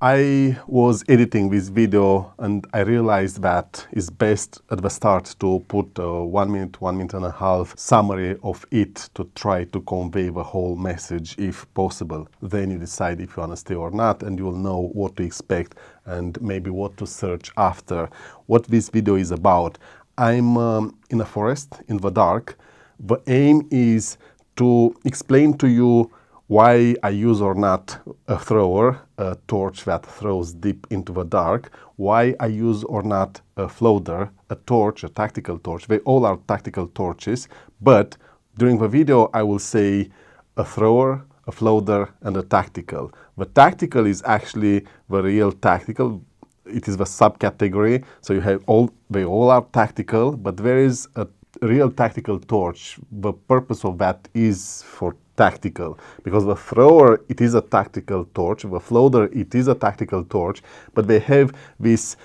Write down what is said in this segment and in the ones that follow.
I was editing this video and I realized that it's best at the start to put a 1 minute, 1 minute and a half summary of it to try to convey the whole message if possible. Then you decide if you want to stay or not, and you will know what to expect and maybe what to search after. What this video is about. I'm in a forest in the dark. The aim is to explain to you why I use or not a thrower, a torch that throws deep into the dark, why I use or not a floater, a torch, a tactical torch. They all are tactical torches, but during the video I will say a thrower, a floater and a tactical. The tactical is actually the real tactical. It is the subcategory, so you have they all are tactical, but there is a real tactical torch. The purpose of that is for tactical, because the thrower, it is a tactical torch, the floater, it is a tactical torch, but they have these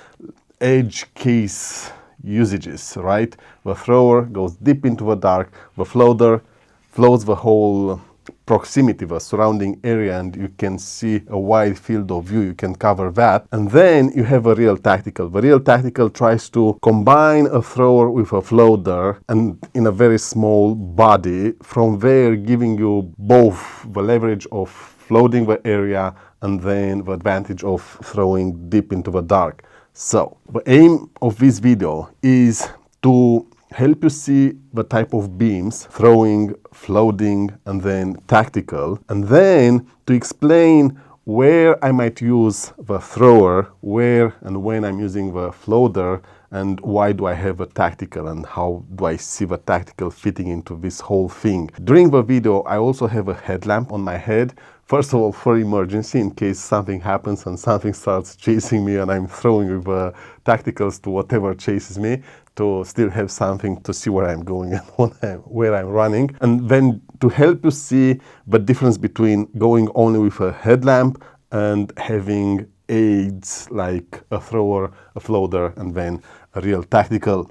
edge case usages, right? The thrower goes deep into the dark, the floater floats the whole proximity, the surrounding area, and you can see a wide field of view, you can cover that. And then you have a real tactical. The real tactical tries to combine a thrower with a floater and in a very small body, from there giving you both the leverage of floating the area and then the advantage of throwing deep into the dark. So the aim of this video is to help you see the type of beams, throwing, floating, and then tactical, and then to explain where I might use the thrower, where and when I'm using the floater, and why do I have a tactical, and how do I see the tactical fitting into this whole thing. During the video, I also have a headlamp on my head. First of all, for emergency, in case something happens and something starts chasing me and I'm throwing with the tacticals to whatever chases me, to still have something to see where I'm going and where I'm running. And then to help you see the difference between going only with a headlamp and having aids like a thrower, a floater, and then a real tactical.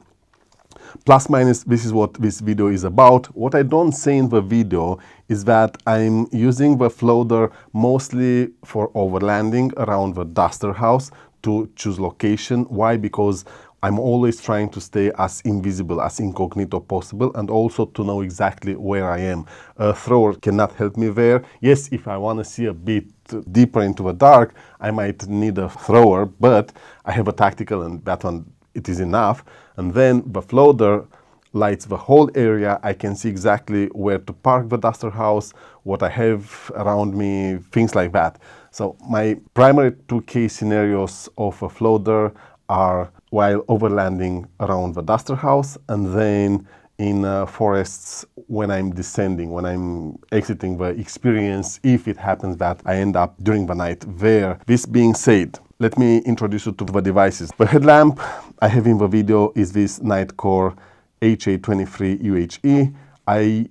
Plus minus, this is what this video is about. What I don't say in the video is that I'm using the floater mostly for overlanding around the duster house to choose location. Why? Because I'm always trying to stay as invisible, as incognito possible, and also to know exactly where I am. A thrower cannot help me there. Yes, if I want to see a bit deeper into the dark, I might need a thrower, but I have a tactical and that one, it is enough. And then the floater lights the whole area. I can see exactly where to park the duster house, what I have around me, things like that. So my primary two case scenarios of a floater are while overlanding around the duster house, and then in forests when I'm descending, when I'm exiting the experience, if it happens that I end up during the night there. This being said, let me introduce you to the devices. The headlamp I have in the video is this Nitecore HA23 UHE. I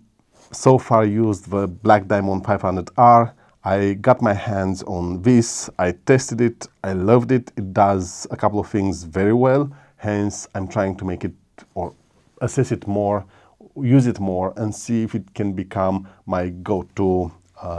so far used the Black Diamond 500R. I got my hands on this, I tested it, I loved it. It does a couple of things very well, hence I'm trying to make it or assess it more, use it more, and see if it can become my go-to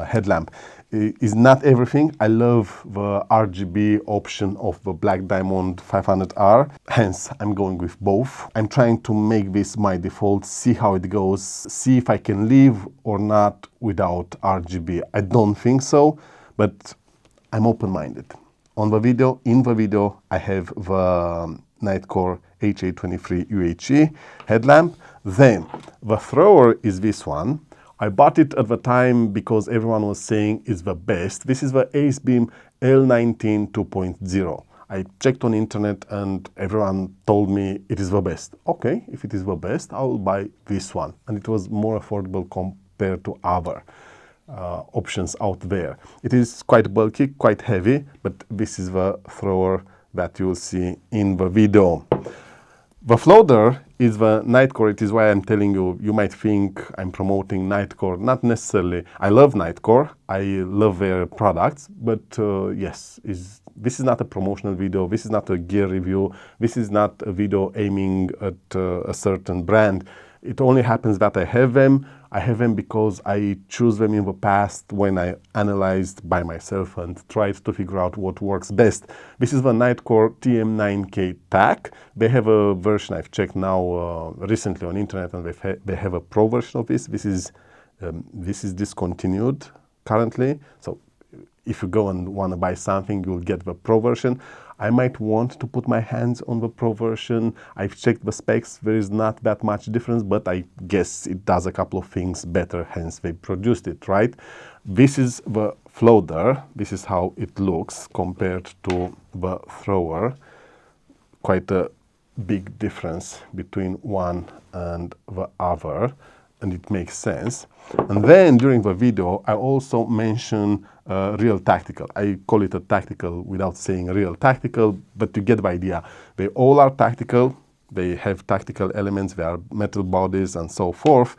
headlamp. It is not everything. I love the RGB option of the Black Diamond 500R, hence I'm going with both. I'm trying to make this my default, see how it goes, see if I can live or not without RGB. I don't think so, but I'm open-minded. In the video, I have the Nitecore HA23 UHE headlamp. Then the thrower is this one. I bought it at the time because everyone was saying it's the best. This is the Acebeam L19 2.0. I checked on internet and everyone told me it is the best. Okay, if it is the best, I will buy this one. And it was more affordable compared to other options out there. It is quite bulky, quite heavy, but this is the thrower that you will see in the video. The floater is the Nitecore. It is why I'm telling you, you might think I'm promoting Nitecore. Not necessarily. I love Nitecore. I love their products. But yes, this is not a promotional video. This is not a gear review. This is not a video aiming at a certain brand. It only happens that I have them. I have them because I choose them in the past when I analyzed by myself and tried to figure out what works best. This is the Nitecore TM9K TAC. They have a version I've checked now recently on internet, and they have a pro version of this. This is discontinued currently. So if you go and want to buy something, you'll get the pro version. I might want to put my hands on the pro version. I've checked the specs. There is not that much difference, but I guess it does a couple of things better, hence they produced it, right? This is the floater. This is how it looks compared to the thrower. Quite a big difference between one and the other, and it makes sense. And then during the video, I also mention real tactical. I call it a tactical without saying real tactical, but you get the idea. They all are tactical. They have tactical elements. They are metal bodies and so forth.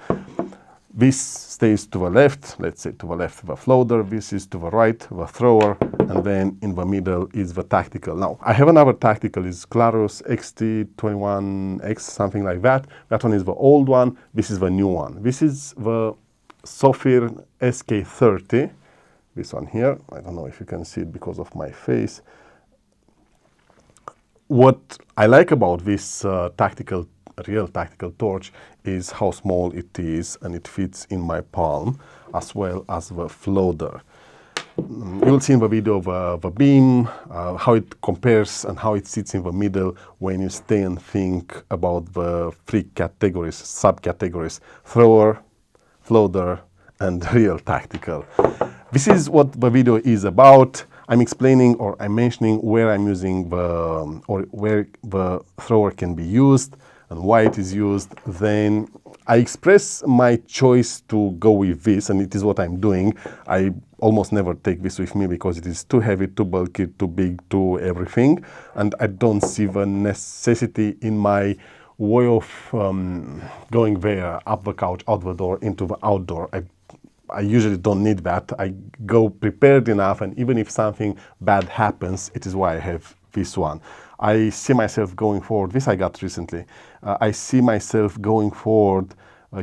This stays to the left, let's say to the left the floater, this is to the right the thrower, and then in the middle is the tactical. Now, I have another tactical, is Clarus XT21X, something like that. That one is the old one, this is the new one. This is the Sofirn SK30, this one here. I don't know if you can see it because of my face. What I like about this real tactical torch is how small it is, and it fits in my palm, as well as the floater. You'll see in the video the beam, how it compares and how it sits in the middle when you stay and think about the three categories, subcategories: thrower, floater, and real tactical. This is what the video is about. I'm explaining, or I'm mentioning where I'm using or where the thrower can be used and why it is used. Then I express my choice to go with this, and it is what I'm doing. I almost never take this with me because it is too heavy, too bulky, too big, too everything, and I don't see the necessity in my way of going there, up the couch, out the door, into the outdoor. I usually don't need that. I go prepared enough, and even if something bad happens, it is why I have this one. I see myself going forward. This I got recently. I see myself going forward,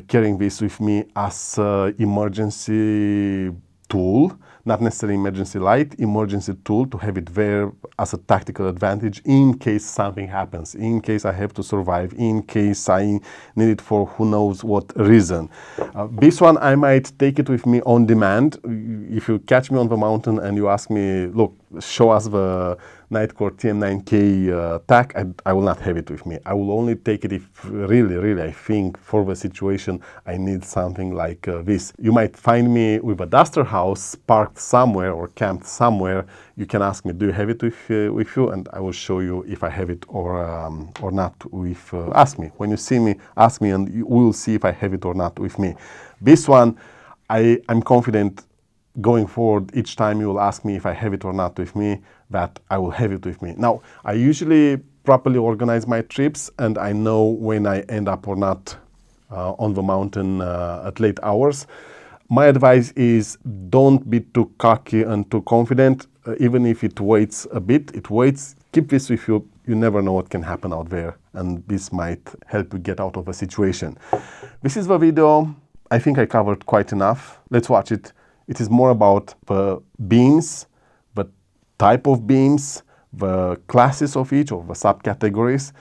carrying this with me as an emergency tool, not necessarily emergency light, emergency tool, to have it there as a tactical advantage in case something happens, in case I have to survive, in case I need it for who knows what reason. This one, I might take it with me on demand. If you catch me on the mountain and you ask me, look, show us the Nitecore TM9K TAC, I will not have it with me. I will only take it if really I think for the situation I need something like this. You might find me with a duster house parked somewhere or camped somewhere. You can ask me, do you have it with you? And I will show you if I have it or not with, ask me. When you see me, ask me, and we will see if I have it or not with me. This one, I'm confident going forward, each time you will ask me if I have it or not with me, that I will have it with me. Now, I usually properly organize my trips, and I know when I end up or not on the mountain at late hours. My advice is, don't be too cocky and too confident. Even if it waits a bit, it waits. Keep this with you. You never know what can happen out there, and this might help you get out of a situation. This is the video. I think I covered quite enough. Let's watch it. It is more about the beams, the type of beams, the classes of each, or the subcategories.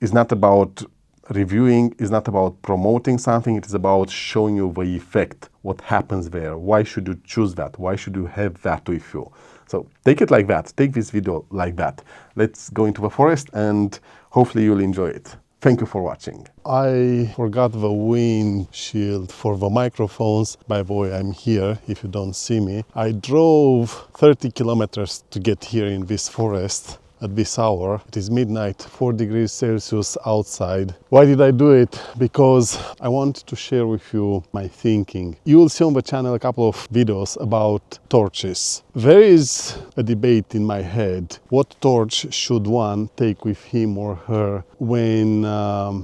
It's not about reviewing, it's not about promoting something, it is about showing you the effect, what happens there, why should you choose that, why should you have that with you. So take it like that, take this video like that. Let's go into the forest, and hopefully you'll enjoy it. Thank you for watching. I forgot the windshield for the microphones. By the way, I'm here if you don't see me. I drove 30 kilometers to get here in this forest at this hour. It is midnight, 4 degrees Celsius outside. Why did I do it? Because I want to share with you my thinking. You will see on the channel a couple of videos about torches. There is a debate in my head. What torch should one take with him or her when,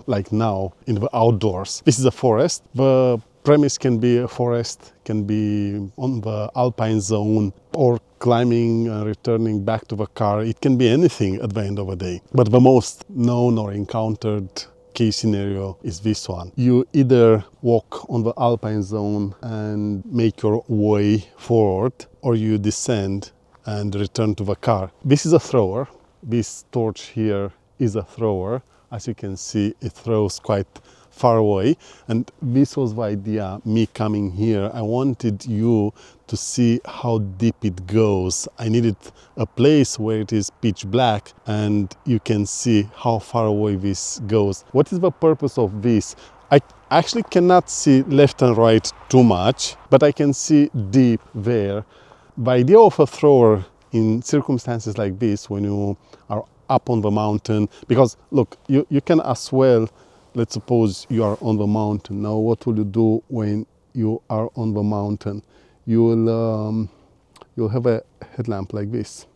like now, in the outdoors? This is a forest. The premise can be a forest, can be on the alpine zone, or climbing and returning back to the car. It can be anything at the end of the day. But the most known or encountered case scenario is this one. You either walk on the alpine zone and make your way forward, or you descend and return to the car. This is a thrower. This torch here is a thrower. As you can see, it throws quite far away, and this was the idea, me coming here. I wanted you to see how deep it goes. I needed a place where it is pitch black and you can see how far away this goes. What is the purpose of this? I actually cannot see left and right too much, but I can see deep there. The idea of a thrower in circumstances like this, when you are up on the mountain, because look, you can as well, let's suppose you are on the mountain. Now what will you do when you are on the mountain? You'll have a headlamp like this,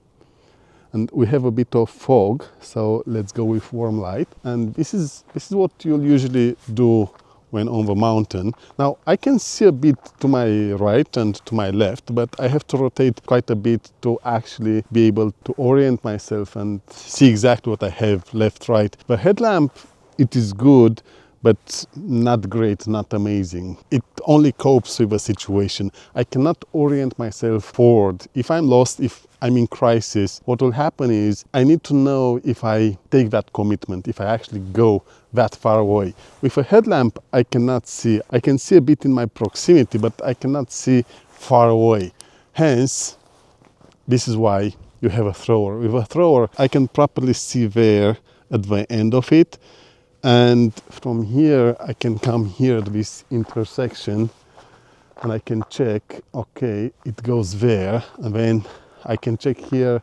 and we have a bit of fog, so let's go with warm light. And this is what you'll usually do when on the mountain. Now I can see a bit to my right and to my left, but I have to rotate quite a bit to actually be able to orient myself and see exactly what I have left, right. The headlamp, it is good, but not great, not amazing. It only copes with a situation. I cannot orient myself forward. If I'm lost, if I'm in crisis, what will happen is I need to know if I take that commitment, if I actually go that far away. With a headlamp, I cannot see. I can see a bit in my proximity, but I cannot see far away. Hence, this is why you have a thrower. With a thrower, I can properly see there at the end of it. And from here, I can come here to this intersection and I can check, okay, it goes there. And then I can check here,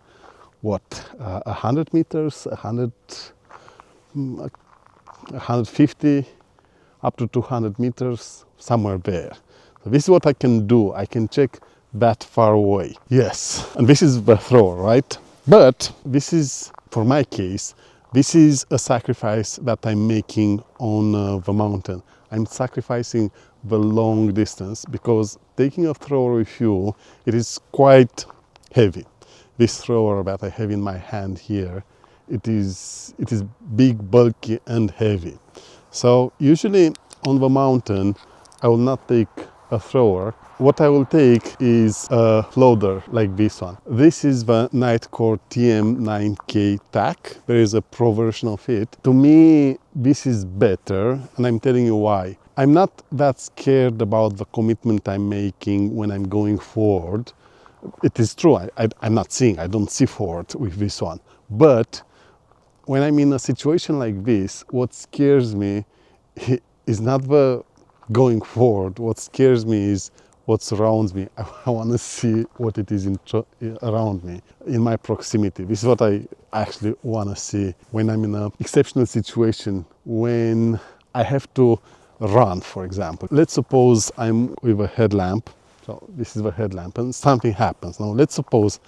what, 100 meters, 150, up to 200 meters, somewhere there. So this is what I can do. I can check that far away. Yes, and this is the thrower, right? But this is, for my case, this is a sacrifice that I'm making on the mountain. I'm sacrificing the long distance because taking a thrower with you, it is quite heavy. This thrower that I have in my hand here, it is big, bulky and heavy. So usually on the mountain, I will not take a thrower. What I will take is a loader like this one. This is the Nitecore TM9K TAC. There is a pro version of it. To me, this is better, and I'm telling you why. I'm not that scared about the commitment I'm making when I'm going forward. It is true, I'm not seeing, I don't see forward with this one. But when I'm in a situation like this, what scares me is not the going forward. What scares me is what surrounds me. I want to see what it is around me, in my proximity. This is what I actually want to see when I'm in an exceptional situation, when I have to run, for example. Let's suppose I'm with a headlamp. So this is the headlamp and something happens. Now let's suppose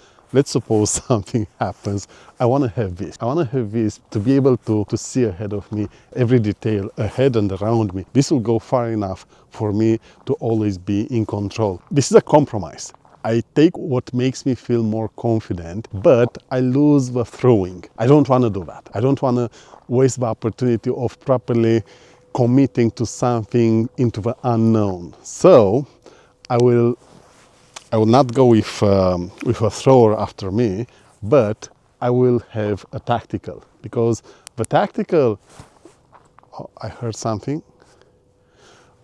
something happens. I want to have this. I want to have this to be able to see ahead of me, every detail ahead and around me. This will go far enough for me to always be in control. This is a compromise. I take what makes me feel more confident, but I lose the throwing. I don't want to do that. I don't want to waste the opportunity of properly committing to something into the unknown. So I will not go with a thrower after me, but I will have a tactical, because the tactical, oh, I heard something.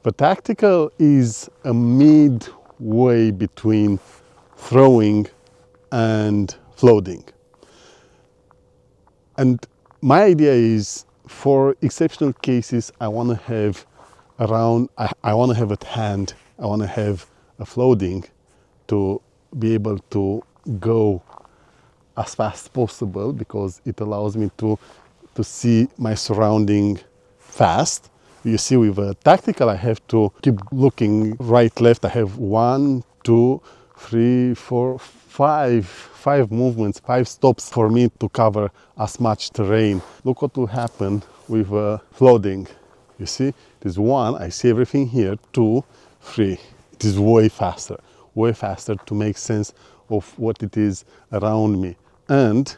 The tactical is a midway between throwing and floating. And my idea is, for exceptional cases, I want to have around, I want to have at hand, I want to have a floating to be able to go as fast as possible, because it allows me to see my surrounding fast. You see, with a tactical, I have to keep looking right, left. I have 1, 2, 3, 4, 5 movements, 5 stops for me to cover as much terrain. Look what will happen with floating. You see, it is 1, I see everything here, 2, 3. It is way faster to make sense of what it is around me. And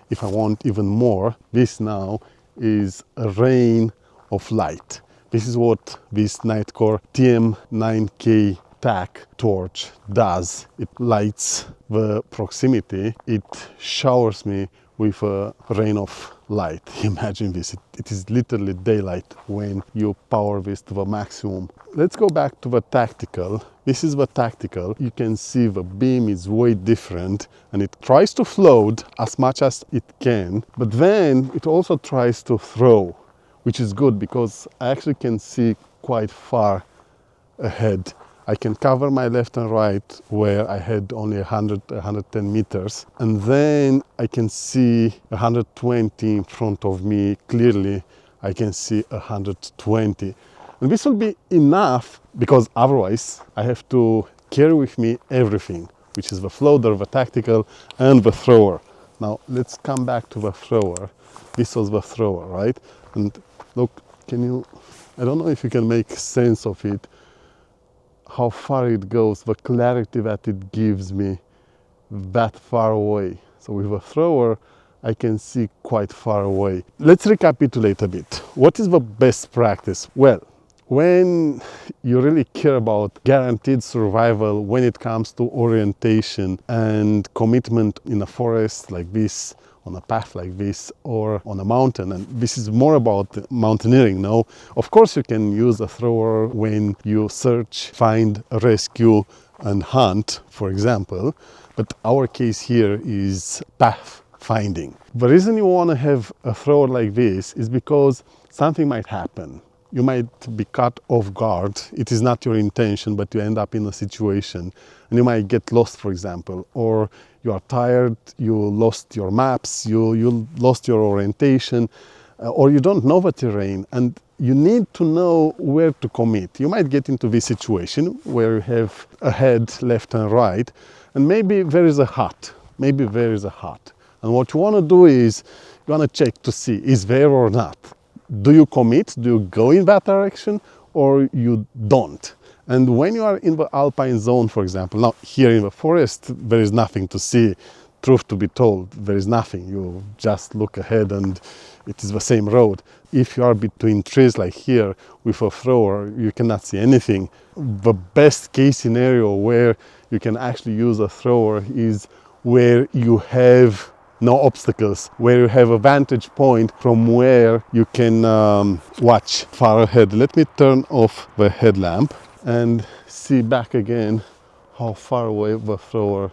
if I want even more, this now is a rain of light. This is what this Nitecore TM9K TAC torch does. It lights the proximity, it showers me with a rain of light. Imagine this, it is literally daylight when you power this to the maximum. Let's go back to the tactical. This is the tactical. You can see the beam is way different and it tries to float as much as it can, but then it also tries to throw, which is good because I actually can see quite far ahead. I can cover my left and right where I had only 110 meters, and then I can see 120 in front of me clearly. I can see 120, and this will be enough because otherwise I have to carry with me everything, which is the floater, the tactical, and the thrower. Now let's come back to the thrower. This was the thrower, right? And look, I don't know if you can make sense of it, how far it goes, the clarity that it gives me that far away. So with a thrower, I can see quite far away. Let's recapitulate a bit. What is the best practice? Well, when you really care about guaranteed survival when it comes to orientation and commitment in a forest like this, on a path like this, or on a mountain, and this is more about mountaineering now. Of course you can use a thrower when you search, find, rescue and hunt, for example, but our case here is path finding. The reason you want to have a thrower like this is because something might happen. You might be caught off guard. It is not your intention, but you end up in a situation and you might get lost, for example, or you are tired, you lost your maps, you lost your orientation, or you don't know the terrain and you need to know where to commit. You might get into this situation where you have ahead, left and right, and maybe there is a hut. Maybe there is a hut. And what you want to do is you want to check to see, is there or not? Do you commit? Do you go in that direction or you don't? And when you are in the alpine zone, for example, now here in the forest, there is nothing to see. Truth to be told, there is nothing. You just look ahead and it is the same road. If you are between trees like here with a thrower, you cannot see anything. The best case scenario where you can actually use a thrower is where you have no obstacles, where you have a vantage point from where you can watch far ahead. Let me turn off the headlamp and see back again how far away the thrower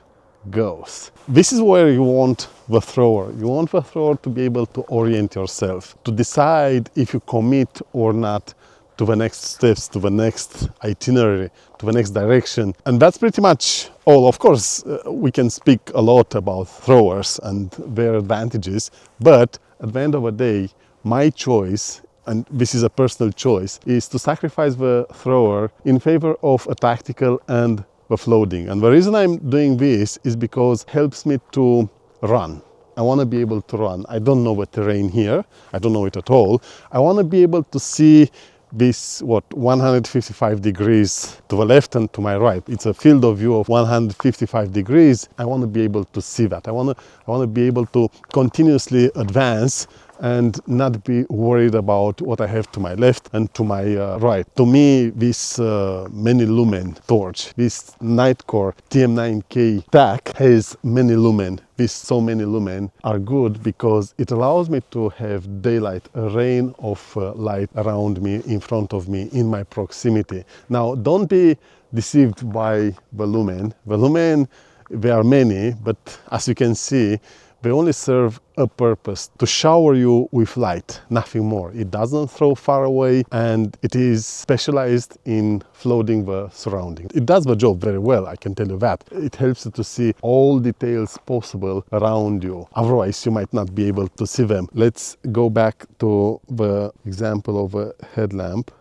goes. This is where you want the thrower. You want the thrower to be able to orient yourself, to decide if you commit or not to the next steps, to the next itinerary, to the next direction. And that's pretty much all. Of course, we can speak a lot about throwers and their advantages, but at the end of the day, my choice, and this is a personal choice, is to sacrifice the thrower in favor of a tactical and the floating. And the reason I'm doing this is because it helps me to run. I want to be able to run. I don't know the terrain here. I don't know it at all. I want to be able to see this, 155 degrees to the left and to my right. It's a field of view of 155 degrees. I want to be able to see that. I want to be able to continuously advance and not be worried about what I have to my left and to my right. To me, this many lumen torch, this Nitecore TM9K TAC has many lumen. These so many lumen are good because it allows me to have daylight, a rain of light around me, in front of me, in my proximity. Now, don't be deceived by the lumen. The lumen, there are many, but as you can see, they only serve a purpose, to shower you with light, nothing more. It doesn't throw far away and it is specialized in flooding the surrounding. It does the job very well, I can tell you that. It helps you to see all details possible around you. Otherwise, you might not be able to see them. Let's go back to the example of a headlamp.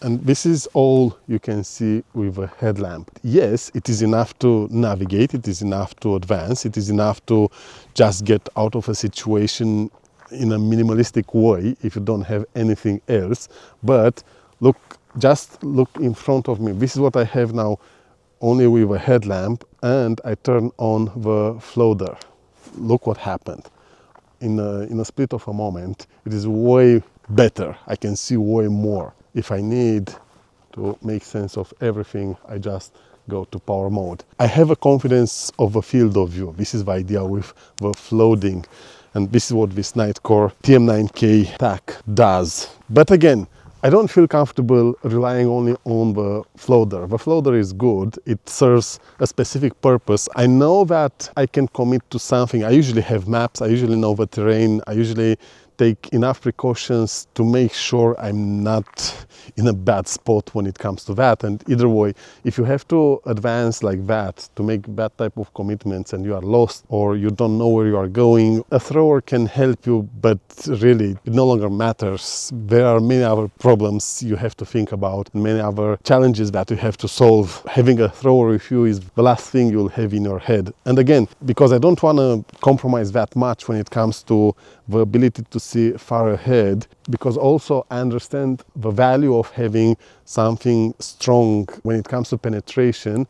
And this is all you can see with a headlamp. Yes, it is enough to navigate, it is enough to advance, it is enough to just get out of a situation in a minimalistic way if you don't have anything else. But look, just look in front of me. This is what I have now, only with a headlamp, and I turn on the floater. Look what happened. in a split of a moment, it is way better. I can see way more. If I need to make sense of everything, I just go to power mode. I have a confidence of a field of view. This is the idea with the floating, and this is what this Nitecore TM9K TAC does. But again, I don't feel comfortable relying only on the floater. The floater is good. It serves a specific purpose. I know that I can commit to something. I usually have maps. I usually know the terrain. I usually take enough precautions to make sure I'm not in a bad spot when it comes to that. And either way, if you have to advance like that, to make that type of commitments and you are lost or you don't know where you are going, a thrower can help you, but really it no longer matters. There are many other problems you have to think about, many other challenges that you have to solve. Having a thrower with you is the last thing you'll have in your head. And again, because I don't want to compromise that much when it comes to the ability to see far ahead, because also I understand the value of having something strong when it comes to penetration.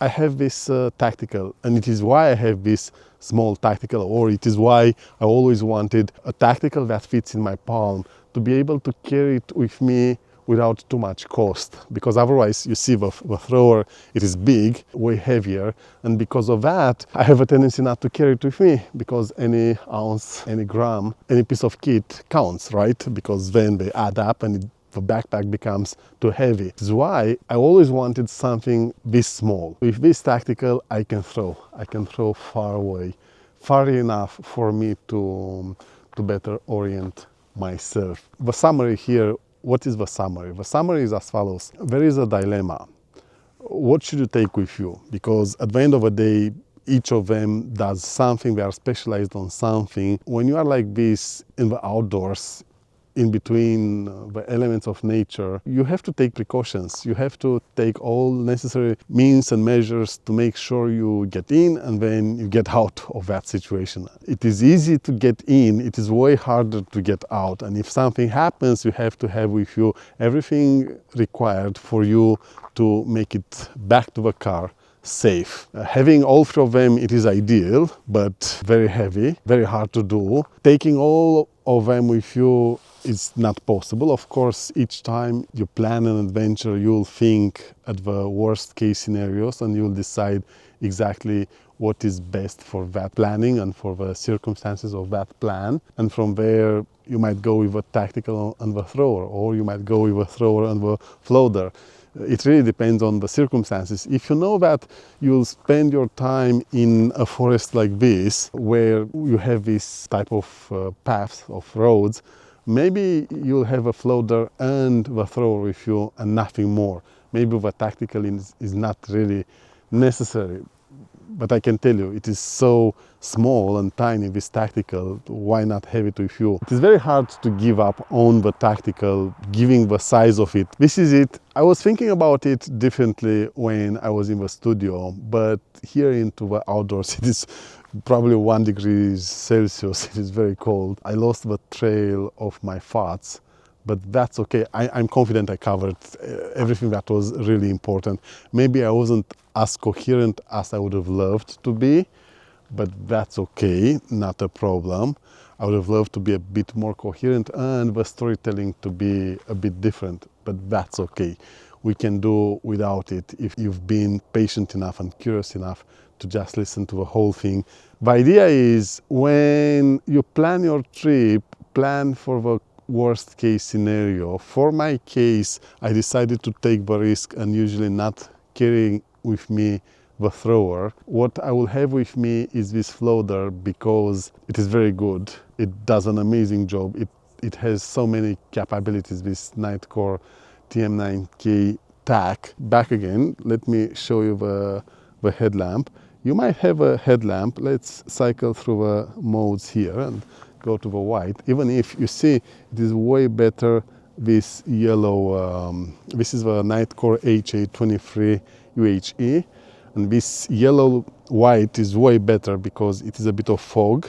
I have this tactical, and it is why I have this small tactical, or it is why I always wanted a tactical that fits in my palm, to be able to carry it with me without too much cost, because otherwise you see the thrower, it is big, way heavier, and because of that I have a tendency not to carry it with me, because any ounce, any gram, any piece of kit counts, right? Because then they add up and the backpack becomes too heavy. This is why I always wanted something this small. With this tactical I can throw far away, far enough for me to better orient myself. The summary here. What is the summary? The summary is as follows. There is a dilemma. What should you take with you? Because at the end of the day, each of them does something. They are specialized on something. When you are like this in the outdoors, in between the elements of nature, you have to take precautions. You have to take all necessary means and measures to make sure you get in and then you get out of that situation. It is easy to get in, it is way harder to get out. And if something happens, you have to have with you everything required for you to make it back to the car safe. Having all three of them, it is ideal, but very heavy, very hard to do. Taking all of them with you is not possible. Of course, each time you plan an adventure, you'll think at the worst case scenarios and you'll decide exactly what is best for that planning and for the circumstances of that plan. And from there, you might go with a tactical and the thrower, or you might go with a thrower and the floater. It really depends on the circumstances. If you know that you'll spend your time in a forest like this, where you have this type of paths, of roads, maybe you'll have a floater and the thrower with you and nothing more. Maybe the tactical is not really necessary. But I can tell you, it is so small and tiny, this tactical, why not have it with you? It is very hard to give up on the tactical, giving the size of it. This is it. I was thinking about it differently when I was in the studio, but here into the outdoors, it is probably 1 degree Celsius. It is very cold. I lost the trail of my thoughts, but that's okay. I'm confident I covered everything that was really important. Maybe I wasn't as coherent as I would have loved to be, but that's okay, not a problem. I would have loved to be a bit more coherent and the storytelling to be a bit different, but that's okay. We can do without it if you've been patient enough and curious enough to just listen to the whole thing. The idea is, when you plan your trip, plan for the worst case scenario. For my case, I decided to take the risk and usually not carrying with me the thrower. What I will have with me is this floater, because it is very good. It does an amazing job. It has so many capabilities, this Nitecore TM9K TAC. Back again, let me show you the headlamp. You might have a headlamp. Let's cycle through the modes here and go to the white. Even if you see, it is way better this yellow. This is the Nitecore HA23 UHE, and this yellow white is way better because it is a bit of fog,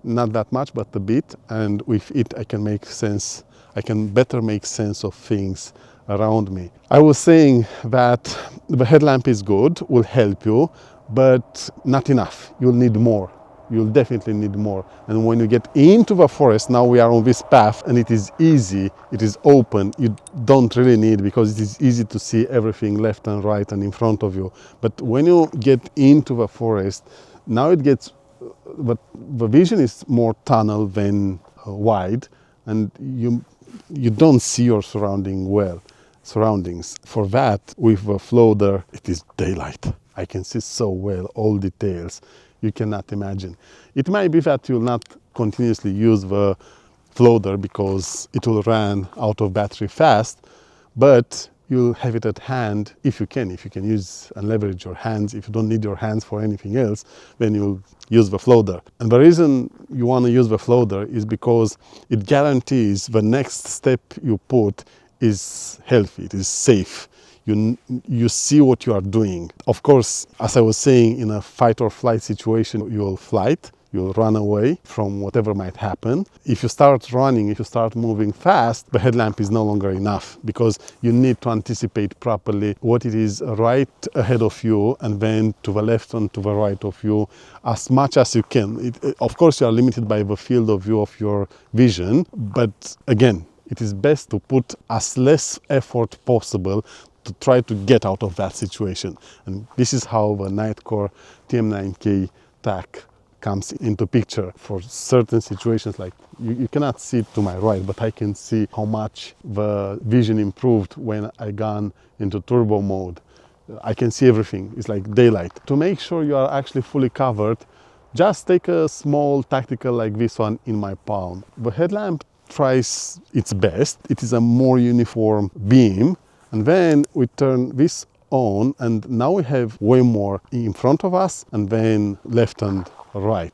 not that much, but a bit, and with it I can make sense. I can better make sense of things around me. I was saying that the headlamp is good, will help you, but not enough. You'll need more. you'll definitely need more. And when you get into the forest, now we are on this path and it is easy, it is open, you don't really need, because it is easy to see everything left and right and in front of you. But when you get into the forest, now it gets, but the vision is more tunnel than wide, and you don't see your surroundings. For that, with the floater, it is daylight. I can see so well all details you cannot imagine. It might be that you'll not continuously use the floater because it will run out of battery fast, but you'll have it at hand if you can use and leverage your hands. If you don't need your hands for anything else, then you'll use the floater. And the reason you want to use the floater is because it guarantees the next step you put is healthy, it is safe. You see what you are doing. Of course, as I was saying, in a fight or flight situation, you'll flight, you'll run away from whatever might happen. If you start running, if you start moving fast, the headlamp is no longer enough, because you need to anticipate properly what it is right ahead of you and then to the left and to the right of you as much as you can. Of course, you are limited by the field of view of your vision, but again, it is best to put as less effort possible to try to get out of that situation. And this is how the Nitecore TM9K TAC comes into picture for certain situations. Like you cannot see it to my right, but I can see how much the vision improved when I gone into turbo mode. I can see everything. It's like daylight. To make sure you are actually fully covered, just take a small tactical like this one in my palm. The headlamp tries its best. It is a more uniform beam. And then we turn this on, and now we have way more in front of us and then left and right.